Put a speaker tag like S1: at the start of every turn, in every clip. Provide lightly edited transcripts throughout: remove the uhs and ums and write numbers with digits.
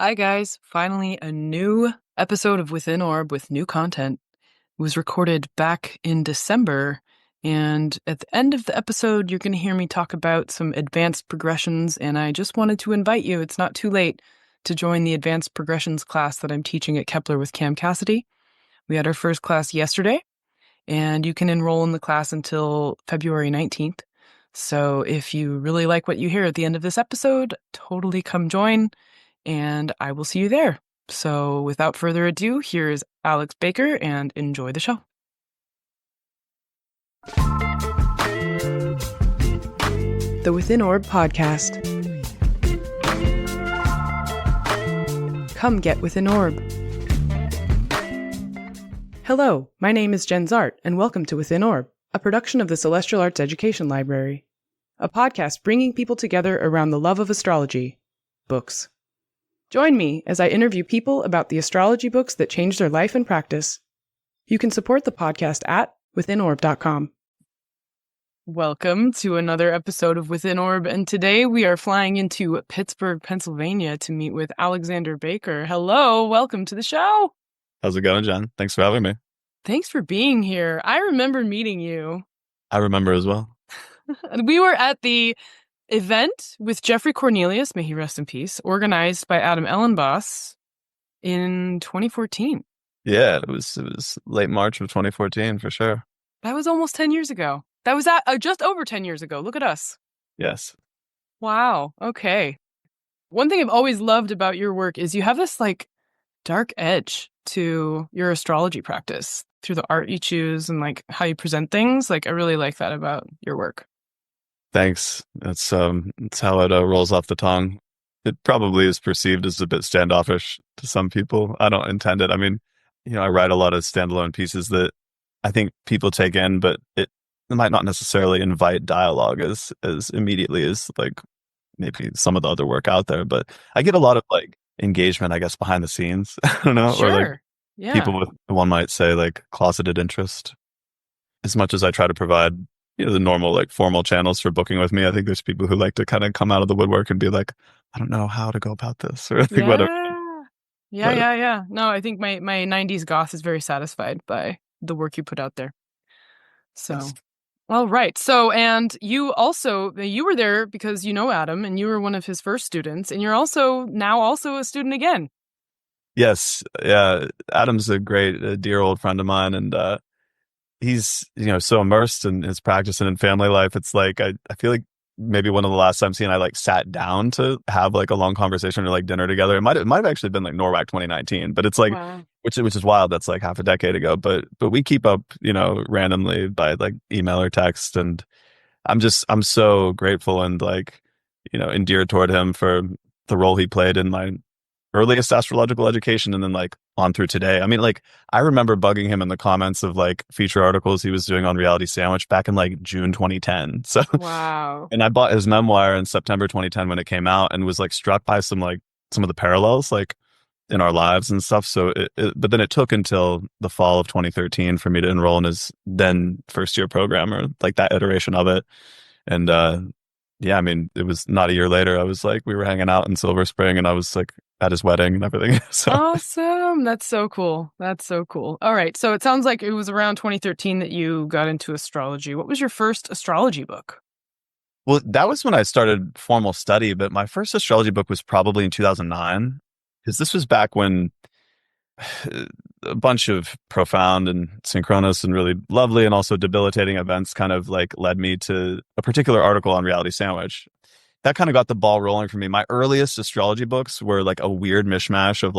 S1: Hi guys, finally a new episode of Within Orb with new content. It was recorded back in December, and at the end of the episode, you're going to hear me talk about some advanced progressions, and I just wanted to invite you, it's not too late, to join the advanced progressions class that I'm teaching at Kepler with Camm Cassidy. We had our first class yesterday, and you can enroll in the class until February 19th. So if you really like what you hear at the end of this episode, totally come join. And I will see you there. So without further ado, here is Alex Baker, and enjoy the show. The Within Orb podcast. Come get Within Orb. Hello, my name is Jenn Zahrt, and welcome to Within Orb, a production of the Celestial Arts Education Library, a podcast bringing people together around the love of astrology, books. Join me as I interview people about the astrology books that changed their life and practice. You can support the podcast at withinorb.com. Welcome to another episode of Within Orb, and today we are flying into Pittsburgh, Pennsylvania to meet with Alexander Baker. Hello, welcome to the show.
S2: How's it going, Jen? Thanks for having me.
S1: Thanks for being here. I remember meeting you.
S2: I remember as well.
S1: We were at the event with Geoffrey Cornelius, may he rest in peace, organized by Adam Ellenboss in 2014.
S2: Yeah, it was late March of 2014 for sure.
S1: That was almost 10 years ago. That was just over 10 years ago. Look at us.
S2: Yes.
S1: Wow. Okay. One thing I've always loved about your work is you have this dark edge to your astrology practice through the art you choose and how you present things. I really like that about your work.
S2: Thanks. That's how it rolls off the tongue. It probably is perceived as a bit standoffish to some people. I don't intend it. I mean, I write a lot of standalone pieces that I think people take in, but it might not necessarily invite dialogue as immediately as maybe some of the other work out there. But I get a lot of engagement, I guess, behind the scenes. I don't know.
S1: Sure.
S2: Or
S1: yeah.
S2: People with, one might say, closeted interest. As much as I try to provide the normal formal channels for booking with me, I think there's people who like to kind of come out of the woodwork and be like, I don't know how to go about this, or whatever.
S1: Yeah. No, I think my 90s goth is very satisfied by the work you put out there. So, yes. All right. So, and you were there because you know Adam, and you were one of his first students, and you're now also a student again.
S2: Yes. Yeah. Adam's a great, dear old friend of mine, and he's, so immersed in his practice and in family life. It's I feel like maybe one of the last times he and I sat down to have a long conversation or dinner together. It might have actually been NORWAC 2019, but it's
S1: wow.
S2: which is wild. That's half a decade ago, but we keep up, randomly by email or text. And I'm so grateful and endeared toward him for the role he played in my earliest astrological education, and then on through today. I mean, I remember bugging him in the comments of feature articles he was doing on Reality Sandwich back in June 2010. So
S1: wow.
S2: And I bought his memoir in September 2010 when it came out, and was struck by some of the parallels in our lives and stuff. So but then it took until the fall of 2013 for me to enroll in his then first year program, or that iteration of it. And yeah, I mean, it was not a year later. I was we were hanging out in Silver Spring, and I was at his wedding and everything. So.
S1: Awesome. That's so cool. All right. So it sounds like it was around 2013 that you got into astrology. What was your first astrology book?
S2: Well, that was when I started formal study, but my first astrology book was probably in 2009, because this was back when a bunch of profound and synchronous and really lovely and also debilitating events kind of led me to a particular article on Reality Sandwich. That kind of got the ball rolling for me. My earliest astrology books were a weird mishmash of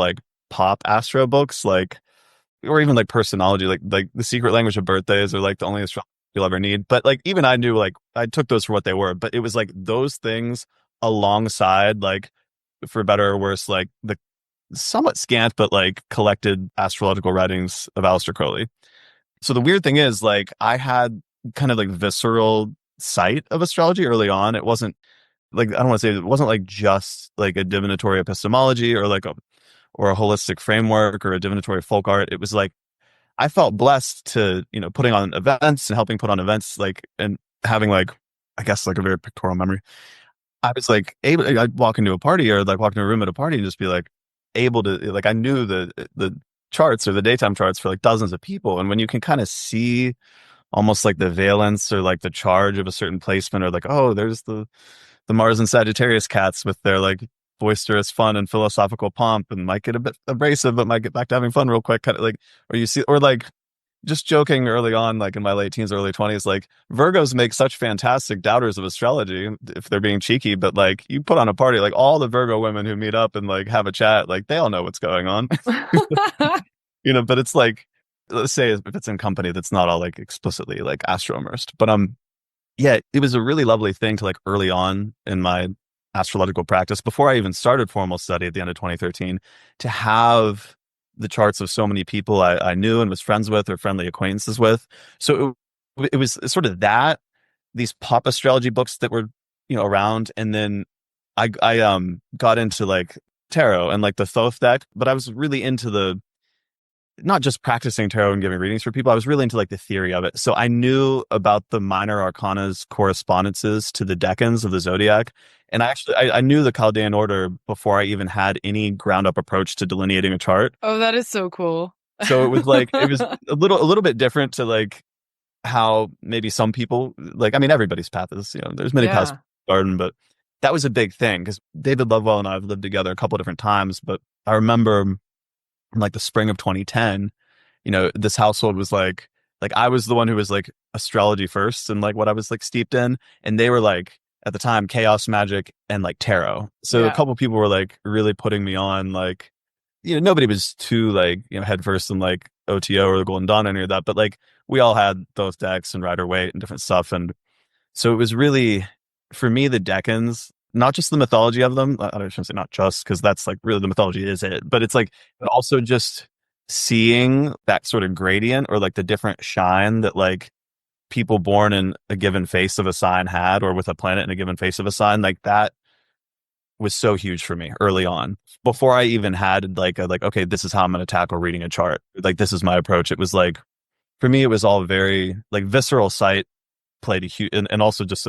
S2: pop astro books, or even personology, like The Secret Language of Birthdays, or The Only Astrology You'll Ever Need. But even I knew I took those for what they were, but it was those things alongside for better or worse, the somewhat scant but collected astrological writings of Aleister Crowley. So the weird thing is I had kind of visceral sight of astrology early on. It wasn't I don't want to say it wasn't just a divinatory epistemology or a holistic framework or a divinatory folk art. It was I felt blessed to, putting on events and helping put on events and having I guess a very pictorial memory. I was able, I'd walk into a party or walk into a room at a party and just be able to, like, I knew the charts or the daytime charts for like dozens of people. And when you can kind of see almost like the valence or like the charge of a certain placement, or like, oh, there's the Mars and Sagittarius cats with their like boisterous fun and philosophical pomp, and might get a bit abrasive, but might get back to having fun real quick. Kind of like, or you see, or like just joking early on, like in my late teens, early 20s, like Virgos make such fantastic doubters of astrology if they're being cheeky, but like you put on a party, like all the Virgo women who meet up and like have a chat, like they all know what's going on. But it's like, let's say if it's in company that's not all like explicitly like astro immersed, but yeah, it was a really lovely thing to like early on in my astrological practice, before I even started formal study at the end of 2013, to have the charts of so many people I knew and was friends with or friendly acquaintances with. So it was sort of that, these pop astrology books that were, around. And then I got into like tarot and like the Thoth deck, but I was really into the, not just practicing tarot and giving readings for people. I was really into like the theory of it. So I knew about the minor arcana's correspondences to the decans of the zodiac. And I knew the Chaldean order before I even had any ground up approach to delineating a chart.
S1: Oh, that is so cool.
S2: So it was like, it was a little bit different to like how maybe some people, like, I mean, everybody's path is, there's many paths to the garden, but that was a big thing because David Lovewell and I have lived together a couple of different times. But I remember in like the spring of 2010, this household was like I was the one who was like astrology first and like what I was like steeped in. And they were like, at the time, chaos magic and like tarot. So a couple people were like really putting me on, like, nobody was too like, head first in like OTO or the Golden Dawn or any of that. But like we all had those decks and Rider Waite and different stuff. And so it was really, for me, the decans, not just the mythology of them. I shouldn't say not just, because that's like really the mythology is it, but it's like, but also just seeing that sort of gradient or like the different shine that like people born in a given face of a sign had, or with a planet in a given face of a sign, like that was so huge for me early on. Before I even had like okay, this is how I'm going to tackle reading a chart. Like this is my approach. It was like, for me, it was all very like visceral sight played a huge, and also just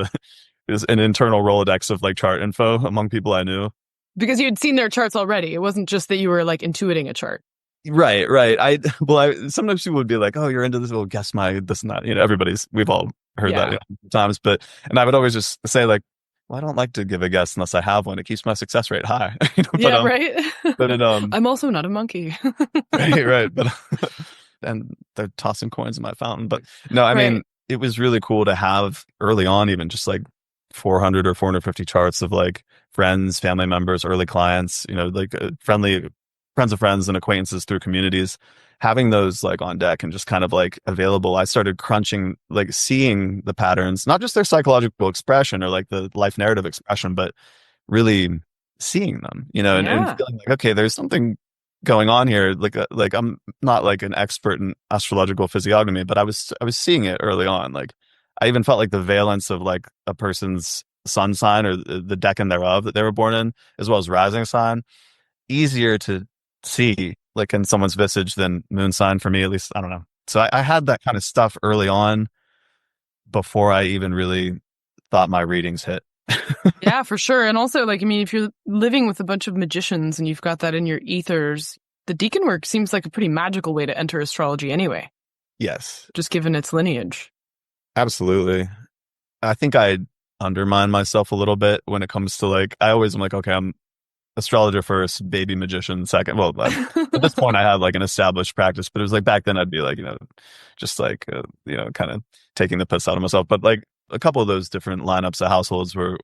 S2: is an internal Rolodex of like chart info among people I knew. Because
S1: you had seen their charts already. It wasn't just that you were like intuiting a chart.
S2: Right. Sometimes people would be like, oh, you're into this, well, guess my this and that. We've all heard that times, and I would always just say like, well, I don't like to give a guess unless I have one. It keeps my success rate high.
S1: Right.
S2: But
S1: I'm also not a monkey.
S2: right. But and they're tossing coins in my fountain. But no, I mean, it was really cool to have early on, even just like 400 or 450 charts of like friends, family members, early clients, like friendly friends of friends and acquaintances through communities, having those like on deck and just kind of like available. I started crunching, like seeing the patterns, not just their psychological expression or like the life narrative expression, but really seeing them, and feeling like, okay, there's something going on here. Like I'm not like an expert in astrological physiognomy, but I was seeing it early on. Like I even felt like the valence of like a person's sun sign or the decan thereof that they were born in, as well as rising sign, easier to see like in someone's visage than moon sign for me, at least. I don't know. So I had that kind of stuff early on before I even really thought my readings hit.
S1: Yeah, for sure. And also, like, I mean, if you're living with a bunch of magicians and you've got that in your ethers, the decan work seems like a pretty magical way to enter astrology anyway.
S2: Yes.
S1: Just given its lineage.
S2: Absolutely. I think I undermine myself a little bit when it comes to like, I always am like, okay, I'm astrologer first, baby magician second. Well, at this point I have like an established practice, but it was like back then I'd be like, just like, kind of taking the piss out of myself. But like a couple of those different lineups of households were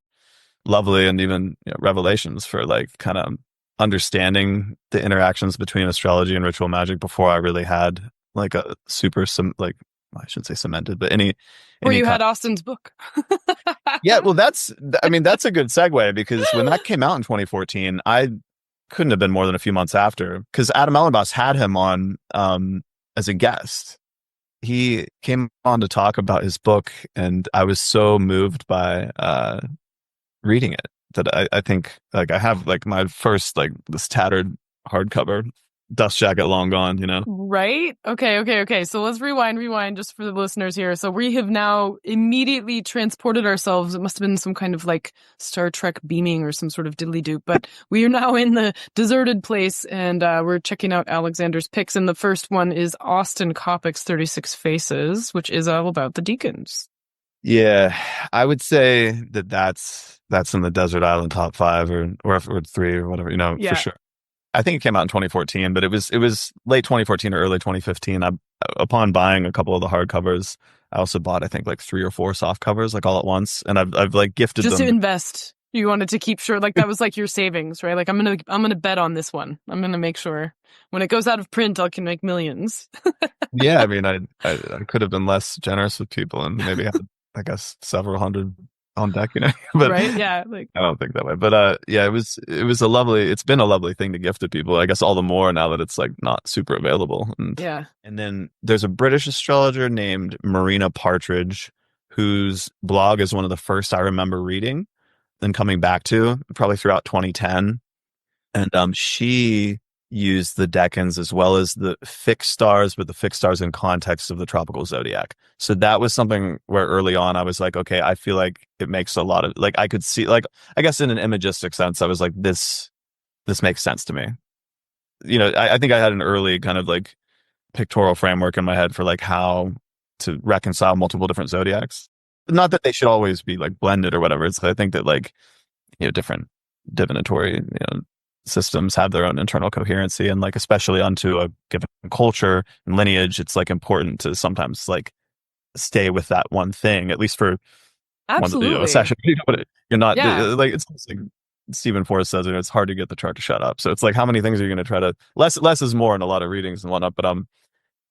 S2: lovely, and even revelations for like kind of understanding the interactions between astrology and ritual magic before I really had like a super like, I shouldn't say cemented, but any
S1: where you had Austin's book.
S2: Yeah, well, that's a good segue, because when that came out in 2014, I couldn't have been more than a few months after, because Adam Ellenboss had him on as a guest. He came on to talk about his book, and I was so moved by reading it that I think like I have like my first like this tattered hardcover dust jacket long gone, you know?
S1: Right? Okay. So let's rewind just for the listeners here. So we have now immediately transported ourselves. It must have been some kind of like Star Trek beaming or some sort of diddly-doop, but we are now in the deserted place and we're checking out Alexander's picks. And the first one is Austin Coppock's 36 Faces, which is all about the Decans.
S2: Yeah, I would say that's in the desert island top 5 or 3 or whatever, you know, for
S1: Yeah.
S2: sure. I think it came out in 2014, but it was late 2014 or early 2015. Upon buying a couple of the hardcovers, I also bought I think like 3 or 4 soft covers like all at once, and I've like gifted
S1: Just to
S2: them.
S1: invest. You wanted to keep sure, like that was like your savings, right? Like I'm gonna bet on this one. I'm gonna make sure when it goes out of print, I can make millions.
S2: Yeah, I mean, I could have been less generous with people and maybe had, I guess, several hundred on deck, you know. But
S1: Right? Yeah. Like
S2: I don't think that way. But yeah, it's been a lovely thing to gift to people. I guess all the more now that it's like not super available.
S1: yeah.
S2: And then there's a British astrologer named Marina Partridge, whose blog is one of the first I remember reading and coming back to probably throughout 2010. And she used the decans as well as the fixed stars, but the fixed stars in context of the tropical zodiac. So that was something where early on I was like, okay, I feel like it makes a lot of, like, I could see, like, I guess in an imagistic sense, I was like, this makes sense to me. You know, I think I had an early kind of like pictorial framework in my head for like how to reconcile multiple different zodiacs. Not that they should always be like blended or whatever. It's, I think that like, you know, different divinatory, you know, systems have their own internal coherency, and like especially onto a given culture and lineage, it's like important to sometimes like stay with that one thing, at least for one, you know, a
S1: Absolutely.
S2: session. You know, but you're not
S1: Yeah.
S2: like it's like Stephen Forrest says, you know, it's hard to get the chart to shut up. So it's like how many things are you going to try to less is more in a lot of readings and whatnot. But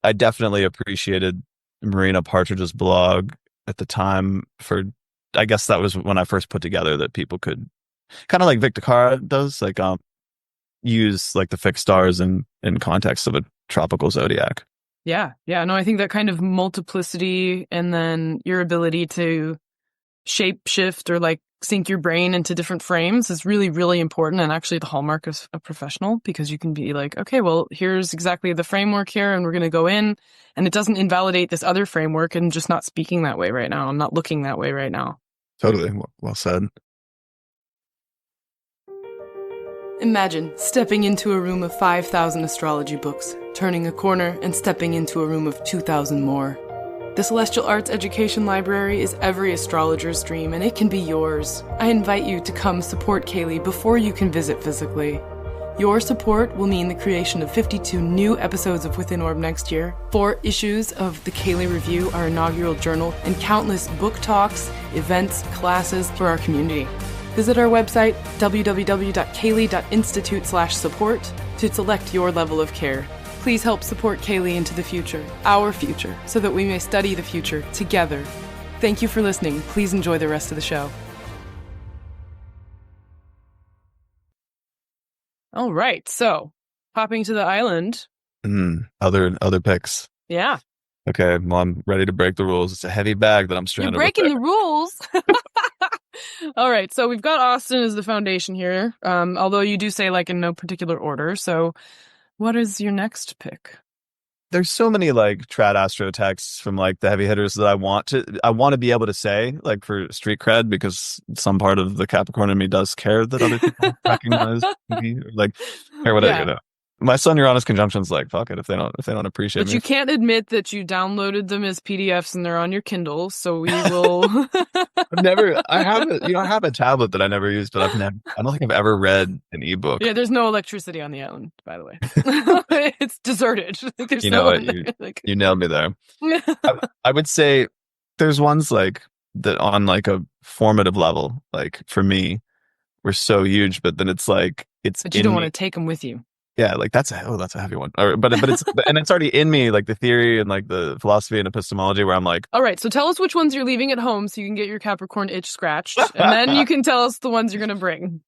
S2: I definitely appreciated Marina Partridge's blog at the time for. I guess that was when I first put together that people could kind of like Victor Cara does, like use like the fixed stars in context of a tropical zodiac.
S1: Yeah. No, I think that kind of multiplicity and then your ability to shape shift or like sink your brain into different frames is really, really important. And actually the hallmark of a professional, because you can be like, okay, well, here's exactly the framework here. And we're going to go in and it doesn't invalidate this other framework. And just not speaking that way right now. I'm not looking that way right now.
S2: Totally. Well said.
S1: Imagine stepping into a room of 5,000 astrology books, turning a corner and stepping into a room of 2,000 more. The Celestial Arts Education Library is every astrologer's dream, and it can be yours. I invite you to come support CAELi before you can visit physically. Your support will mean the creation of 52 new episodes of Within Orb next year, 4 issues of the CAELi Review, our inaugural journal, and countless book talks, events, classes for our community. Visit our website, www.caeli.institute/support, to select your level of care. Please help support CAELi into the future, our future, so that we may study the future together. Thank you for listening. Please enjoy the rest of the show. All right, so popping to the island.
S2: Other picks.
S1: Yeah.
S2: Okay, well, I'm ready to break the rules. It's a heavy bag that I'm
S1: You're
S2: stranded
S1: breaking
S2: with
S1: the rules. All right, so we've got Austin as the foundation here, although you do say like in no particular order. So what is your next pick?
S2: There's so many like trad astro texts from like the heavy hitters that I want to be able to say like for street cred, because some part of the Capricorn in me does care that other people recognize me, or like, or whatever, you know. My Sun-Uranus conjunction's like, fuck it, if they don't appreciate
S1: but
S2: me.
S1: You can't admit that you downloaded them as PDFs and they're on your Kindle, so we will.
S2: I have a tablet that I never used, but I don't think I've ever read an ebook.
S1: Yeah, there's no electricity on the island, by the way. It's deserted. There's
S2: You know what? You nailed me there. I would say there's ones like that on like a formative level, like for me, were so huge, but then it's like
S1: But you don't want to take them with you.
S2: Yeah, like that's a heavy one. But it's and it's already in me, like the theory and like the philosophy and epistemology, where I'm like,
S1: all right, so tell us which ones you're leaving at home so you can get your Capricorn itch scratched, and then you can tell us the ones you're going to bring.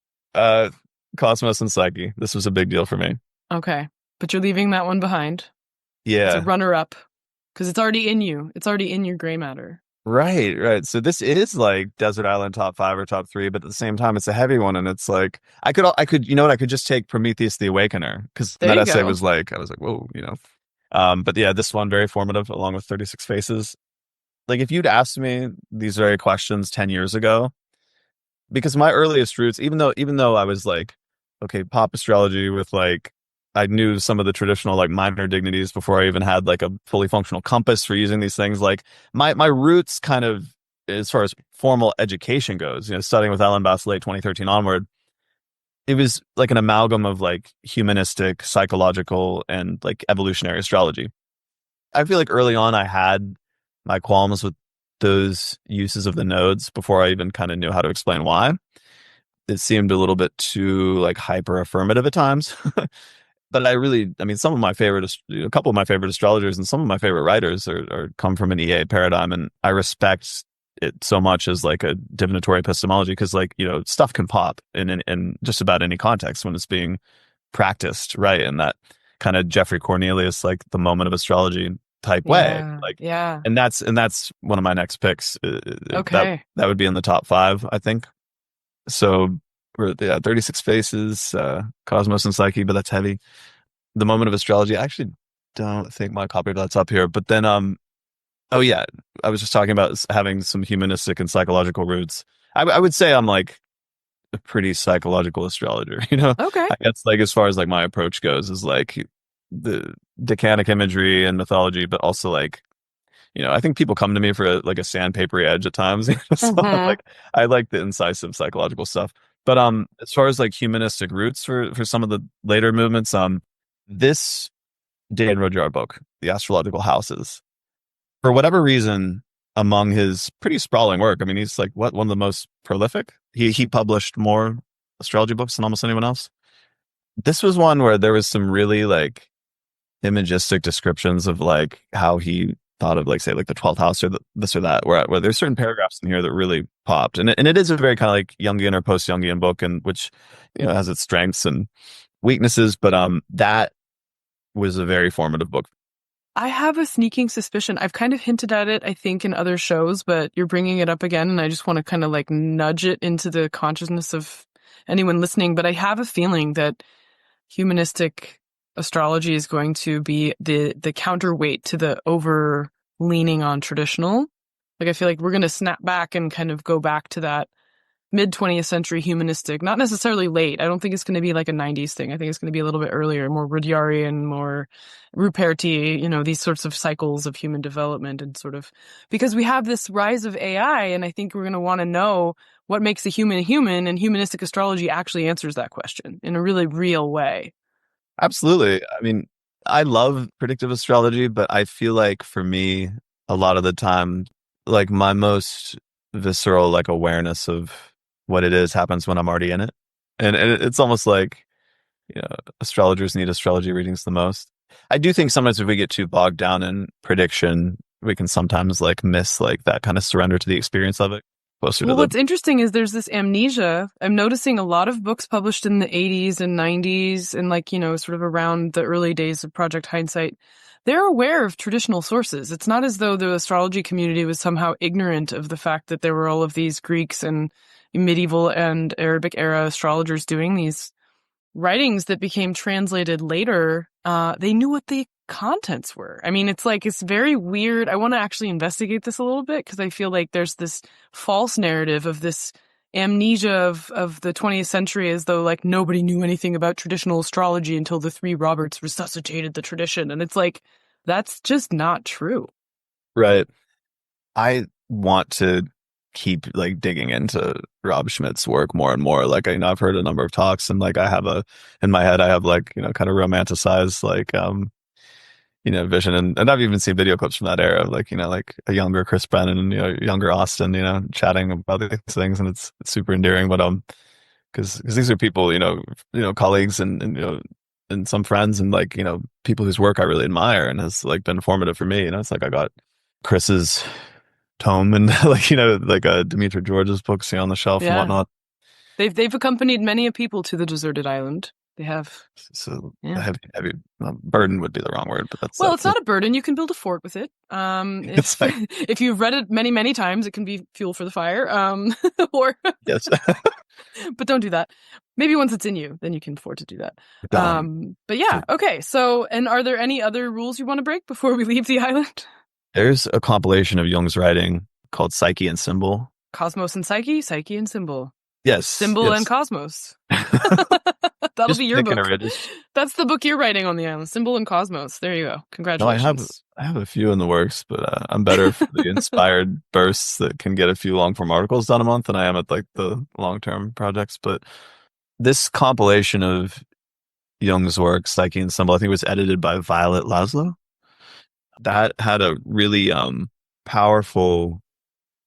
S2: Cosmos and Psyche. This was a big deal for me.
S1: Okay, but you're leaving that one behind.
S2: Yeah,
S1: it's a runner-up because it's already in you. It's already in your gray matter.
S2: Right, right. So this is like desert island top five or top three, but at the same time, it's a heavy one, and it's like you know what, I could just take Prometheus the Awakener because
S1: There
S2: that
S1: you
S2: essay
S1: go.
S2: was like, I was like, whoa, you know. But yeah, this one very formative, along with 36 Faces. Like if you'd asked me these very questions 10 years ago, because my earliest roots, even though I was like, okay, pop astrology with like I knew some of the traditional like minor dignities before I even had like a fully functional compass for using these things. Like my roots kind of as far as formal education goes, you know, studying with Ellen Bass late 2013 onward, it was like an amalgam of like humanistic, psychological, and like evolutionary astrology. I feel like early on I had my qualms with those uses of the nodes before I even kind of knew how to explain why. It seemed a little bit too like hyper affirmative at times. But I mean, a couple of my favorite astrologers and some of my favorite writers are come from an EA paradigm, and I respect it so much as like a divinatory epistemology because, like, you know, stuff can pop in just about any context when it's being practiced, right? In that kind of Geoffrey Cornelius, like the moment of astrology type way,
S1: Yeah.
S2: like,
S1: Yeah.
S2: and that's one of my next picks.
S1: Okay.
S2: That would be in the top five, I think. So we're yeah, 36 Faces, Cosmos and Psyche, but that's heavy. The Moment of Astrology. I actually don't think my copy of that's up here. But then oh yeah, I was just talking about having some humanistic and psychological roots. I would say I'm like a pretty psychological astrologer, you know?
S1: Okay.
S2: I guess like as far as like my approach goes is like the decanic imagery and mythology, but also like, you know, I think people come to me for like a sandpapery edge at times. So I'm
S1: Hmm.
S2: like, I like the incisive psychological stuff. But as far as like humanistic roots for some of the later movements, this Dane Rudhyar book, The Astrological Houses, for whatever reason, among his pretty sprawling work, I mean, he's like what one of the most prolific. He published more astrology books than almost anyone else. This was one where there was some really like imagistic descriptions of like how he thought of like say like the 12th house or this or that where there's certain paragraphs in here that really popped, and it is a very kind of like Jungian or post Jungian book, and which, you know, has its strengths and weaknesses, but that was a very formative book.
S1: I have a sneaking suspicion. I've kind of hinted at it, I think, in other shows, but you're bringing it up again, and I just want to kind of like nudge it into the consciousness of anyone listening. But I have a feeling that humanistic astrology is going to be the counterweight to the over leaning on traditional. Like I feel like we're going to snap back and kind of go back to that mid 20th century humanistic, not necessarily late. I don't think it's going to be like a 90s thing. I think it's going to be a little bit earlier, more Rudhyarian, more Ruperti, you know, these sorts of cycles of human development and sort of because we have this rise of AI, and I think we're going to want to know what makes a human, and humanistic astrology actually answers that question in a really real way.
S2: Absolutely. I mean, I love predictive astrology, but I feel like for me, a lot of the time, like my most visceral like awareness of what it is happens when I'm already in it. And it's almost like, you know, astrologers need astrology readings the most. I do think sometimes if we get too bogged down in prediction, we can sometimes like miss like that kind of surrender to the experience of it closer to
S1: Well,
S2: the
S1: what's interesting is there's this amnesia. I'm noticing a lot of books published in the 80s and 90s and like, you know, sort of around the early days of Project Hindsight. They're aware of traditional sources. It's not as though the astrology community was somehow ignorant of the fact that there were all of these Greeks and medieval and Arabic era astrologers doing these writings that became translated later. They knew what the contents were. I mean, it's like, it's very weird. I want to actually investigate this a little bit because I feel like there's this false narrative of this amnesia of the 20th century as though like nobody knew anything about traditional astrology until the three Roberts resuscitated the tradition. And it's like, that's just not true.
S2: right. I want to keep like digging into Rob Schmidt's work more and more. Like, you know, I've heard a number of talks, and like I have a in my head I have like, you know, kind of romanticized like you know, vision, and I've even seen video clips from that era, like, you know, like a younger Chris Brennan and, you know, younger Austin, you know, chatting about these things, and it's super endearing. But because these are people, you know, colleagues and you know, and some friends, and like, you know, people whose work I really admire and has like been formative for me. You know, it's like I got Chris's tome and like, you know, like Demetra George's books, you know, on the shelf and
S1: Yeah.
S2: whatnot.
S1: They've accompanied many a people to the deserted island. They have,
S2: So a
S1: yeah.
S2: heavy burden would be the wrong word, but
S1: Well, it's not a burden. You can build a fort with it.
S2: it's
S1: If
S2: like,
S1: if you've read it many, many times, it can be fuel for the fire. Or
S2: yes.
S1: but don't do that. Maybe once it's in you, then you can afford to do that.
S2: Done.
S1: But yeah, okay. So, and are there any other rules you want to break before we leave the island?
S2: There's a compilation of Jung's writing called Psyche and Symbol.
S1: Cosmos and Psyche, Psyche and Symbol.
S2: Yes,
S1: Symbol and
S2: yes.
S1: Cosmos. That'll
S2: Just
S1: be your
S2: picking
S1: book.
S2: a just
S1: That's the book you're writing on the island. Symbol and Cosmos. There you go.
S2: no,
S1: Congratulations.
S2: I have a few in the works, but I'm better for the inspired bursts that can get a few long form articles done a month than I am at like the long term projects. But this compilation of Jung's work, Psyche and Symbol, I think it was edited by Violet Laszlo. That had a really powerful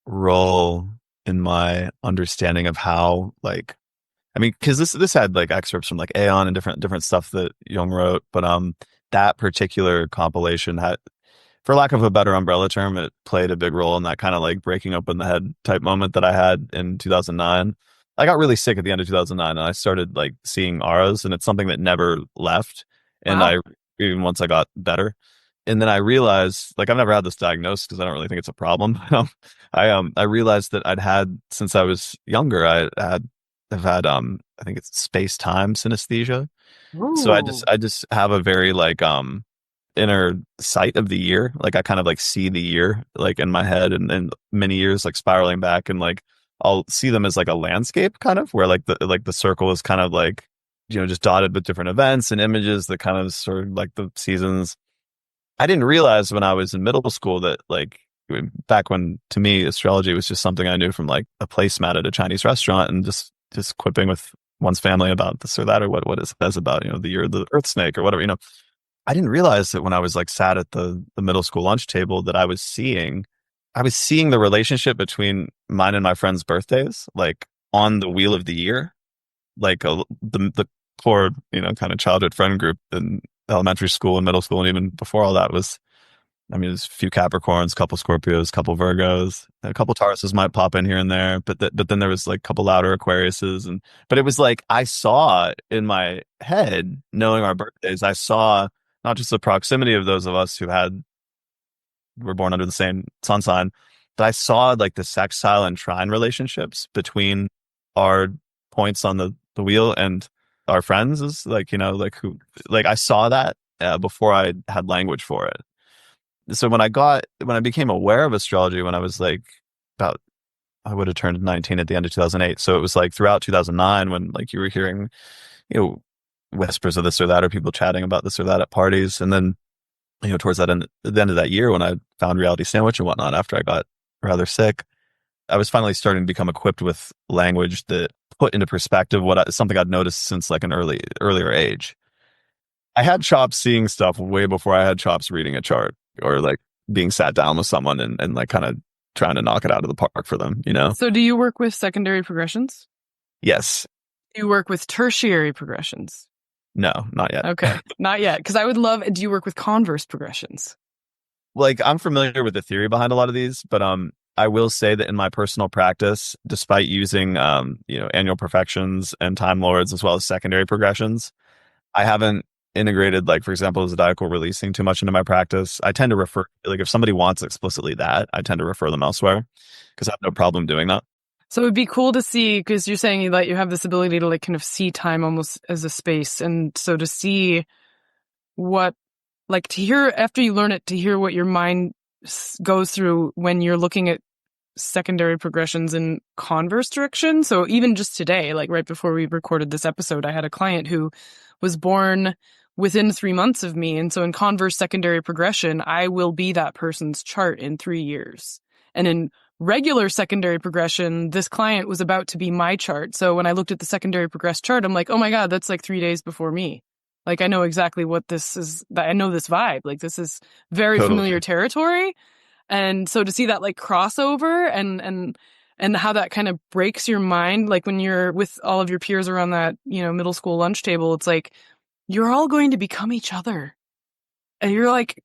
S2: role in my understanding of how, like, I mean, because this had like excerpts from like Aeon and different stuff that Jung wrote, but that particular compilation had, for lack of a better umbrella term, it played a big role in that kind of like breaking open the head type moment that I had in 2009. I got really sick at the end of 2009 and I started like seeing auras, and it's something that never left. And
S1: Wow.
S2: I, even once I got better, and then I realized, like, I've never had this diagnosed because I don't really think it's a problem. I realized that I'd had, since I was younger, I've had I think it's space time synesthesia. So
S1: Ooh.
S2: I just have a very like inner sight of the year. Like I kind of like see the year like in my head, and many years like spiraling back, and like I'll see them as like a landscape kind of, where like the circle is kind of like, you know, just dotted with different events and images that kind of sort of like the seasons. I didn't realize when I was in middle school that, like, back when, to me, astrology was just something I knew from like a placemat at a Chinese restaurant and just quipping with one's family about this or that, or what it says about, you know, the year of the earth snake or whatever, you know. I didn't realize that when I was like sat at the middle school lunch table that I was seeing the relationship between mine and my friends' birthdays, like on the wheel of the year, like the core, you know, kind of childhood friend group in elementary school and middle school, and even before all that was, I mean, there's a few Capricorns, a couple Scorpios, a couple Virgos, a couple Tauruses might pop in here and there, but then there was like a couple louder Aquariuses, and but it was like I saw in my head, knowing our birthdays, I saw not just the proximity of those of us who had were born under the same sun sign, but I saw like the sextile and trine relationships between our points on the wheel and our friends, is like, you know, like who, like I saw that before I had language for it. So when I became aware of astrology when I was like about, I would have turned 19 at the end of 2008. So it was like throughout 2009 when like you were hearing, you know, whispers of this or that, or people chatting about this or that at parties. And then, you know, towards the end of that year when I found Reality Sandwich and whatnot, after I got rather sick, I was finally starting to become equipped with language that put into perspective something I'd noticed since like an earlier age. I had chops seeing stuff way before I had chops reading a chart, or like being sat down with someone and like kind of trying to knock it out of the park for them, you know?
S1: So do you work with secondary progressions?
S2: Yes.
S1: Do you work with tertiary progressions?
S2: No, not yet.
S1: Okay, not yet. Because I would love, do you work with converse progressions?
S2: Like I'm familiar with the theory behind a lot of these, but I will say that in my personal practice, despite using you know, annual perfections and time lords as well as secondary progressions, I haven't integrated, like, for example, zodiacal releasing too much into my practice. I tend to refer, like, if somebody wants explicitly that, I tend to refer them elsewhere because I have no problem doing that.
S1: So it would be cool to see, because you're saying that you have this ability to like kind of see time almost as a space. And so to see what, like to hear, after you learn it, to hear what your mind goes through when you're looking at secondary progressions in converse direction. So even just today, like right before we recorded this episode, I had a client who was born within 3 months of me. And so in converse secondary progression, I will be that person's chart in 3 years. And in regular secondary progression, this client was about to be my chart. So when I looked at the secondary progress chart, I'm like, oh my God, that's like 3 days before me. Like, I know exactly what this is. I know this vibe. Like, this is very
S2: Totally.
S1: familiar territory. And so to see that like crossover and how that kind of breaks your mind, like when you're with all of your peers around that, you know, middle school lunch table, it's like, you're all going to become each other. And you're like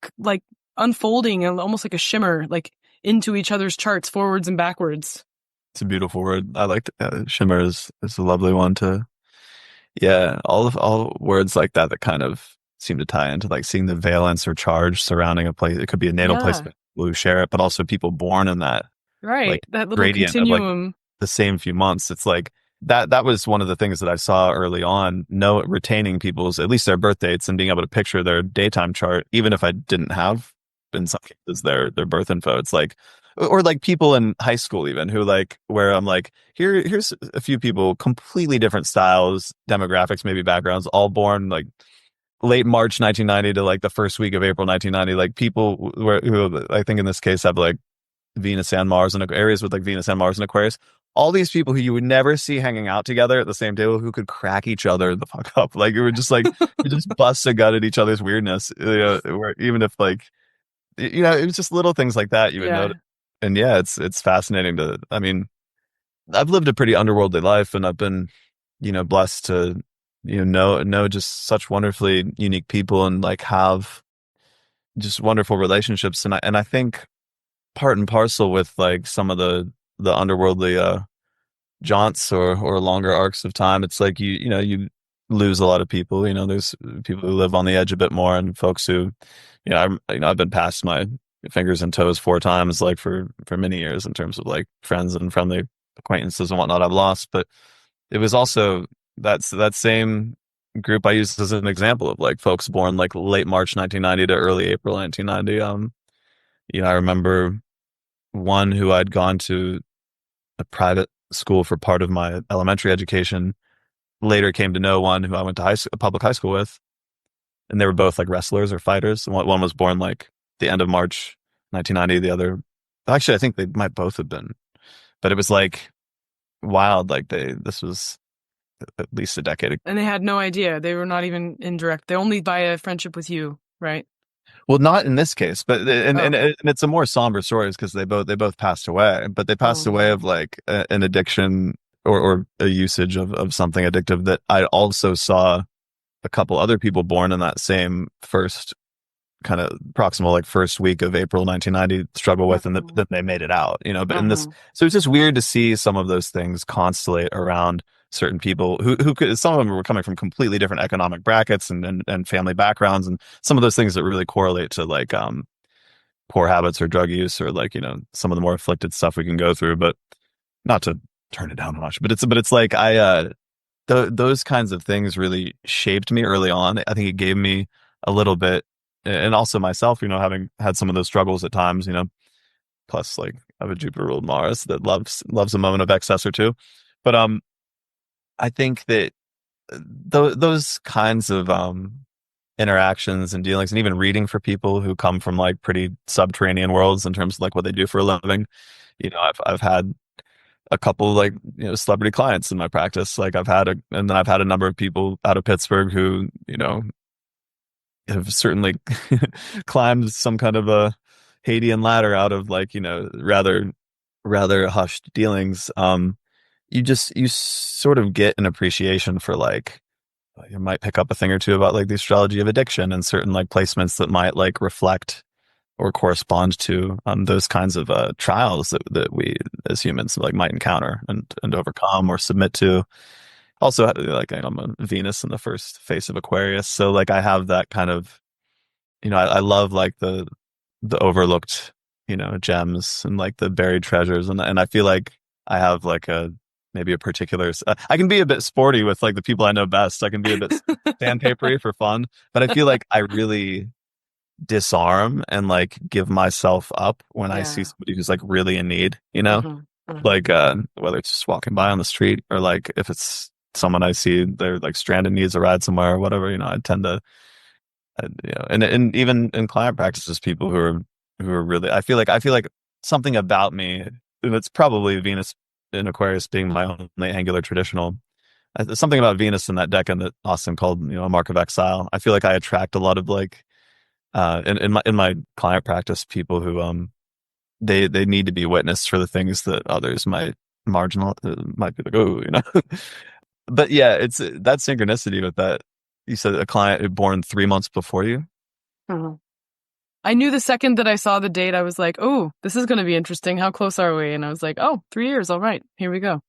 S1: unfolding and almost like a shimmer, like into each other's charts, forwards and backwards.
S2: It's a beautiful word. I like shimmer is a lovely one to. Yeah, all words like that that kind of seem to tie into like seeing the valence or charge surrounding a place. It could be a natal
S1: Yeah,
S2: placement, people who share it, but also people born in that
S1: right.
S2: like
S1: That little
S2: gradient of like
S1: continuum.
S2: the same few months. It's like that was one of the things that I saw early on, no retaining people's at least their birth dates and being able to picture their daytime chart, even if I didn't have in some cases their birth info. It's like or like people in high school even who like where I'm like, here's a few people, completely different styles, demographics, maybe backgrounds, all born like late March 1990 to like the first week of April 1990. Like people who I think in this case have like Venus and Mars and areas with like Venus and Mars and Aquarius. All these people who you would never see hanging out together at the same table who could crack each other the fuck up. Like it would just like you just bust a gut at each other's weirdness. Where even if like it was just little things like that you would
S1: Yeah.
S2: notice. And yeah, it's fascinating to. I mean, I've lived a pretty underworldly life, and I've been blessed to know just such wonderfully unique people and like have just wonderful relationships. And I think part and parcel with like some of the underworldly jaunts or longer arcs of time, it's like you lose a lot of people. There's people who live on the edge a bit more, and folks who I've been past my fingers and toes 4 times like for many years in terms of like friends and friendly acquaintances and whatnot I've lost. But it was also that same group I used as an example of like folks born like late March 1990 to early April 1990. I remember one who I'd gone to a private school for part of my elementary education, later came to know one who I went to a public high school with, and they were both like wrestlers or fighters. One was born like the end of March 1990. The other, actually, I think they might both have been, but it was like wild. Like this was at least a decade ago.
S1: And they had no idea. They were not even in direct. They only by a friendship with you, right?
S2: Well, not in this case, but and
S1: Oh,
S2: it's a more somber story because they both passed away, but they
S1: oh
S2: passed away
S1: no.
S2: of like an addiction or a usage of something addictive that I also saw a couple other people born in that same first kind of proximal like first week of April 1990 struggle with, and
S1: Mm-hmm.
S2: that they made it out, but in this,
S1: Mm-hmm.
S2: so it's just weird to see some of those things constellate around certain people who could, some of them were coming from completely different economic brackets and family backgrounds, and some of those things that really correlate to like poor habits or drug use or like some of the more afflicted stuff we can go through. But not to turn it down a notch, but it's like those kinds of things really shaped me early on. I think it gave me a little bit, and also myself, having had some of those struggles at times, plus like I have a Jupiter ruled Mars that loves a moment of excess or two. But I think that those kinds of interactions and dealings, and even reading for people who come from like pretty subterranean worlds in terms of like what they do for a living, I've had a couple like celebrity clients in my practice. Like and then I've had a number of people out of Pittsburgh who have certainly climbed some kind of a Hadean ladder out of like rather hushed dealings. You sort of get an appreciation for like you might pick up a thing or two about like the astrology of addiction and certain like placements that might like reflect or correspond to those kinds of trials that we as humans like might encounter and overcome or submit to. Also, like I'm a Venus in the first face of Aquarius, so like I have that kind of I love like the overlooked gems and like the buried treasures, and I feel like I have like a maybe a particular I can be a bit sporty with like the people I know best. I can be a bit sandpapery for fun, but I feel like I really disarm and like give myself up when I see
S1: Yeah.
S2: somebody who's like really in need,
S1: Mm-hmm. Mm-hmm.
S2: like whether it's just walking by on the street or like if it's someone I see they're like stranded needs a ride somewhere or whatever, I tend to and even in client practices, people who are really, I feel like something about me, and it's probably Venus in Aquarius being my only angular traditional. There's something about Venus in that decan that Austin called, a mark of exile. I feel like I attract a lot of like, in my client practice, people who they need to be witnessed for the things that others might be like, oh, But yeah, it's that synchronicity with that. You said a client who born 3 months before you.
S1: Mm-hmm. I knew the second that I saw the date, I was like, oh, this is going to be interesting. How close are we? And I was like, oh, 3 years. All right, here we go.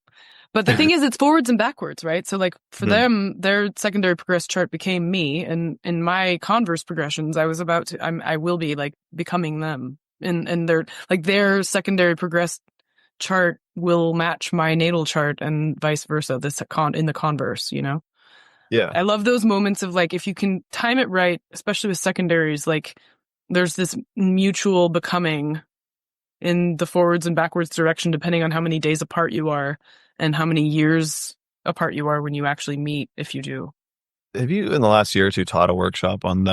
S1: But the thing is, it's forwards and backwards, right? So like for them, their secondary progressed chart became me, and in my converse progressions, I will be like becoming them, and their secondary progressed chart will match my natal chart, and vice versa. In the converse, you know.
S2: Yeah.
S1: I love those moments of like if you can time it right, especially with secondaries, like there's this mutual becoming in the forwards and backwards direction, depending on how many days apart you are and how many years apart you are when you actually meet, if you do.
S2: Have you, in the last year or two, taught a workshop on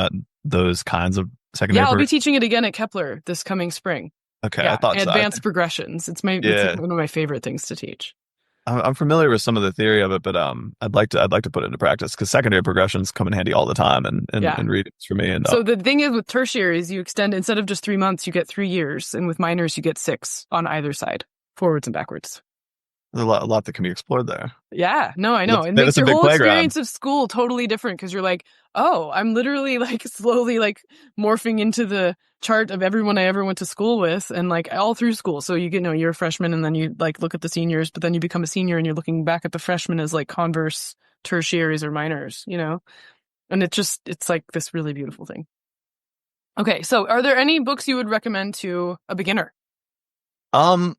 S2: those kinds of secondary?
S1: Yeah, I'll be teaching it again at Kepler this coming spring.
S2: Okay,
S1: Yeah,
S2: I thought so.
S1: advanced progressions. It's one of my favorite things to teach.
S2: I'm familiar with some of the theory of it, but I'd like to put it into practice because secondary progressions come in handy all the time and readings for me. And
S1: so the thing is with tertiaries, you extend instead of just 3 months, you get 3 years, and with minors, you get 6 on either side, forwards and backwards.
S2: There's a lot that can be explored there.
S1: Yeah, no, I know. It makes your whole experience of school totally different because you're like, oh, I'm literally like slowly like morphing into the chart of everyone I ever went to school with, and like all through school. So you're a freshman, and then you like look at the seniors, but then you become a senior and you're looking back at the freshmen as like converse tertiaries or minors, you know? And it's like this really beautiful thing. Okay, so are there any books you would recommend to a beginner?
S2: No.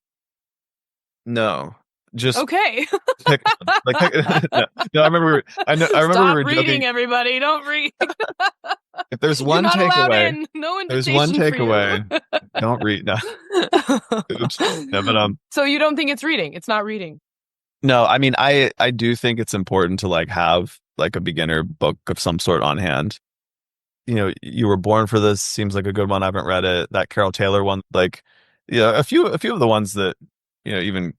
S2: Just
S1: okay.
S2: Pick, no, I remember. I remember
S1: Stop
S2: we were
S1: reading,
S2: joking.
S1: everybody. Don't read.
S2: If there's one takeaway,
S1: No,
S2: don't read. No. Oops. No, but
S1: So you don't think it's reading? It's not reading.
S2: No, I mean, I do think it's important to like have like a beginner book of some sort on hand. You know, You Were Born for This seems like a good one. I haven't read it. That Carole Taylor one, like, a few of the ones that even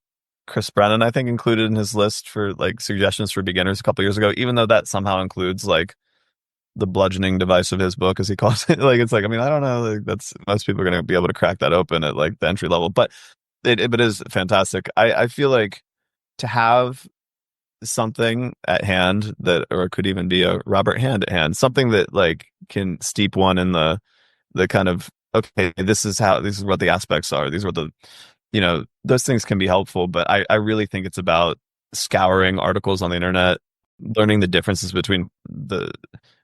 S2: Chris Brennan, I think, included in his list for like suggestions for beginners a couple years ago, even though that somehow includes like the bludgeoning device of his book, as he calls it. Like, it's like, I mean, I don't know, like that's most people are going to be able to crack that open at like the entry level, but it is fantastic. I feel like to have something at hand or it could even be a Robert Hand at hand, something that like can steep one in the kind of, okay, this is what the aspects are. These are what those things can be helpful, but I really think it's about scouring articles on the internet, learning the differences between the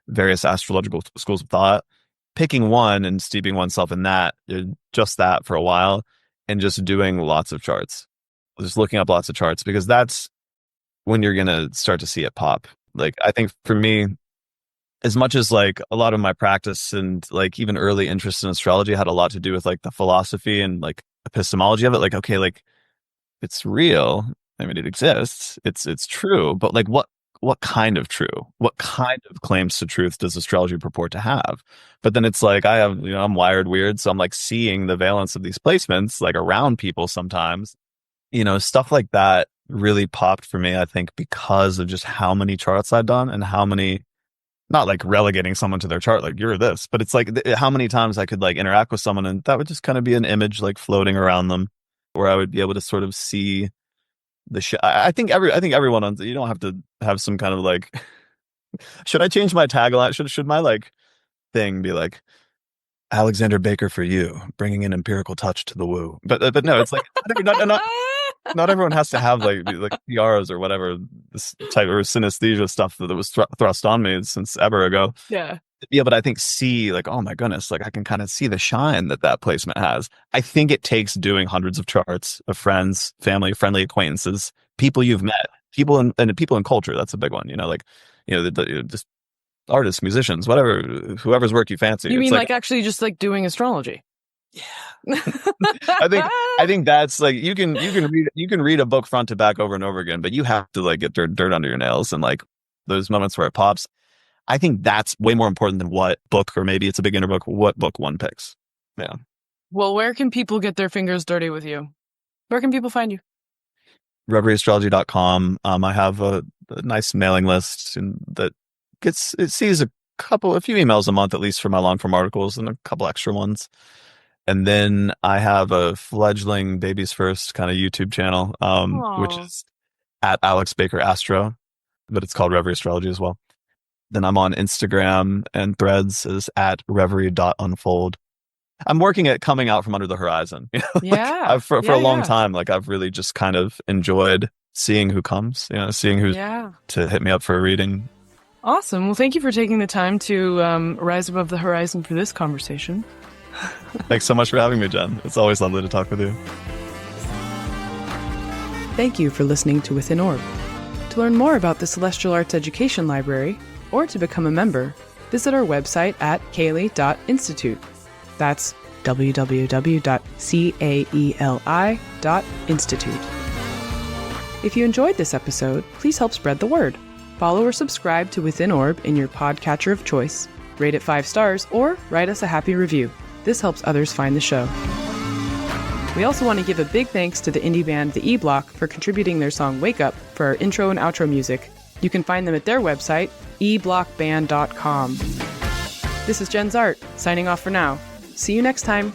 S2: various astrological schools of thought, picking one and steeping oneself in just that for a while, and just doing lots of charts, just looking up lots of charts, because that's when you're going to start to see it pop. Like, I think for me, as much as like a lot of my practice and like even early interest in astrology had a lot to do with like the philosophy and like epistemology of it, like, okay, like it's real. I mean, it exists. It's true, but like what kind of true? What kind of claims to truth does astrology purport to have? But then it's like I'm wired weird, so I'm like seeing the valence of these placements like around people sometimes. Stuff like that really popped for me, I think, because of just how many charts I've done and how many, not like relegating someone to their chart, like you're this, but it's like how many times I could like interact with someone and that would just kind of be an image like floating around them, where I would be able to sort of see I think everyone you don't have to have some kind of like, should I change my tagline? Should my like thing be like, Alexander Baker for you, bringing an empirical touch to the woo? But no, it's like not everyone has to have like tiaras or whatever this type of synesthesia stuff that was thrust on me since ever ago. Yeah, but I think see like, oh my goodness, like I can kind of see the shine that placement has. I think it takes doing hundreds of charts of friends, family, friendly acquaintances, people you've met, people and people in culture. That's a big one. Just artists, musicians, whatever, whoever's work you fancy.
S1: You mean like actually just like doing astrology?
S2: Yeah. I think that's like you can read a book front to back over and over again, but you have to like get dirt under your nails and like those moments where it pops. I think that's way more important than what book, or maybe it's a beginner book, what book one picks. Yeah.
S1: Well, where can people get their fingers dirty with you? Where can people find you?
S2: ReverieAstrology.com. I have a nice mailing list that sees a few emails a month, at least, for my long form articles and a couple extra ones. And then I have a fledgling Babies First kind of YouTube channel, which is at Alex Baker Astro, but it's called Reverie Astrology as well. Then I'm on Instagram and Threads as at reverie.unfold. I'm working at coming out from under the horizon. For a long time, like I've really just kind of enjoyed seeing who comes, seeing who's to hit me up for a reading.
S1: Awesome. Well, thank you for taking the time to rise above the horizon for this conversation.
S2: Thanks so much for having me, Jen. It's always lovely to talk with you.
S1: Thank you for listening to Within Orb. To learn more about the Celestial Arts Education Library, or to become a member, visit our website at CAELi.institute. That's www.caeli.institute. If you enjoyed this episode, please help spread the word. Follow or subscribe to Within Orb in your podcatcher of choice, rate it 5 stars, or write us a happy review. This helps others find the show. We also want to give a big thanks to the indie band The E-Block for contributing their song Wake Up for our intro and outro music. You can find them at their website, eblockband.com. This is Jenn Zahrt, signing off for now. See you next time.